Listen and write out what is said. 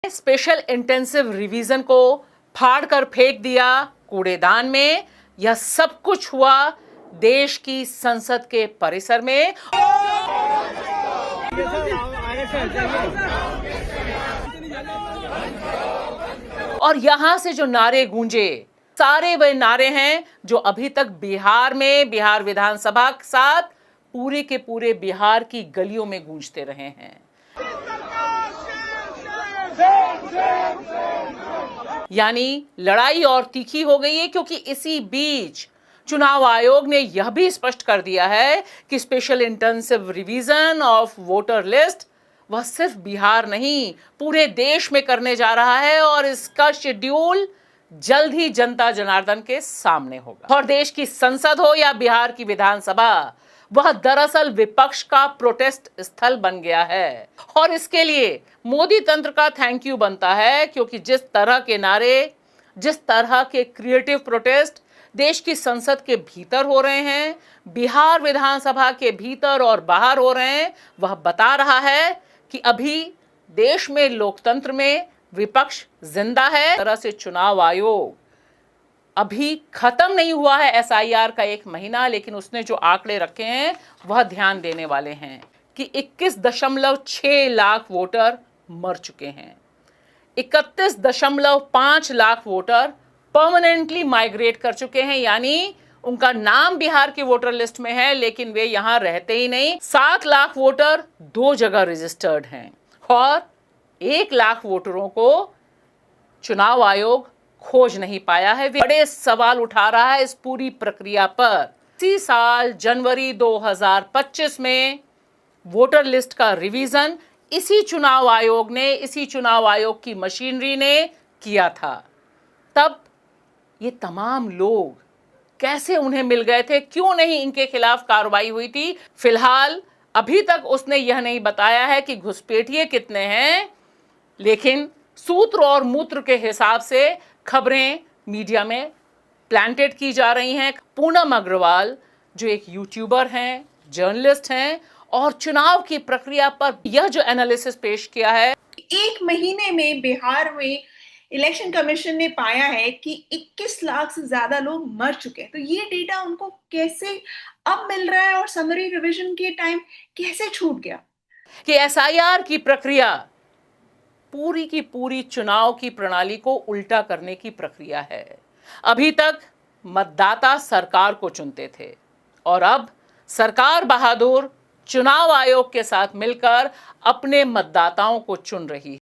Special intensive revision को फाड़ कर फेंक दिया कूड़ेदान में। यह सब कुछ हुआ देश की संसद के परिसर में। और यहां से जो नारे गूंजे, सारे वे नारे हैं जो अभी तक बिहार में, बिहार विधानसभा के साथ पूरे के पूरे बिहार की गलियों में गूंजते रहे हैं। यानी लड़ाई और तीखी हो गई है, क्योंकि इसी बीच चुनाव आयोग ने यह भी स्पष्ट कर दिया है कि special intensive revision of voter list वह सिर्फ बिहार नहीं, पूरे देश में करने जा रहा है और इसका शेड्यूल जल्द ही जनता जनार्दन के सामने होगा। और देश की संसद हो या बिहार की विधानसभा, वह दरअसल विपक्ष का प्रोटेस्ट स्थल बन गया है। और इसके लिए मोदी तंत्र का थैंक यू बनता है, क्योंकि जिस तरह के नारे, जिस तरह के क्रिएटिव प्रोटेस्ट देश की संसद के भीतर हो रहे हैं, बिहार विधानसभा के भीतर और बाहर हो रहे हैं, वह बता रहा है कि अभी देश में, लोकतंत्र में विपक्ष जिंदा है। तरह से चुनाव आयोग अभी खत्म नहीं हुआ है एसआईआर का 1 महीना, लेकिन उसने जो आंकड़े रखे हैं वह ध्यान देने वाले हैं कि 21.6 लाख वोटर मर चुके हैं, 31.5 लाख वोटर परमानेंटली माइग्रेट कर चुके हैं, यानी उनका नाम बिहार की वोटर लिस्ट में है लेकिन वे यहां रहते ही नहीं। 7 लाख वोटर 2 जगह रजिस्टर्ड हैं और 1 लाख वोटरों को चुनाव आयोग खोज नहीं पाया है। वे बड़े सवाल उठा रहा है इस पूरी प्रक्रिया पर। इसी साल जनवरी 2025 में वोटर लिस्ट का रिवीजन इसी चुनाव आयोग ने, इसी चुनाव आयोग की मशीनरी ने किया था। तब ये तमाम लोग कैसे उन्हें मिल गए थे, क्यों नहीं इनके खिलाफ कार्रवाई हुई थी? फिलहाल अभी तक उसने यह नहीं बताया है कि घुसपैठिए कितने हैं, लेकिन सूत्र और मूत्र के हिसाब से खबरें मीडिया में प्लांटेड की जा रही हैं। पूनम अग्रवाल जो एक यूट्यूबर हैं, जर्नलिस्ट हैं और चुनाव की प्रक्रिया पर यह जो एनालिसिस पेश किया है, 1 महीने में बिहार में इलेक्शन कमीशन ने पाया है कि 21 लाख से ज्यादा लोग मर चुके हैं। तो ये डेटा उनको कैसे अब मिल रहा है और समरी रिवीजन के टाइम कैसे छूट गया? कि एसआईआर की प्रक्रिया पूरी की पूरी चुनाव की प्रणाली को उल्टा करने की प्रक्रिया है। अभी तक मतदाता सरकार को चुनते थे और अब सरकार बहादुर चुनाव आयोग के साथ मिलकर अपने मतदाताओं को चुन रही है।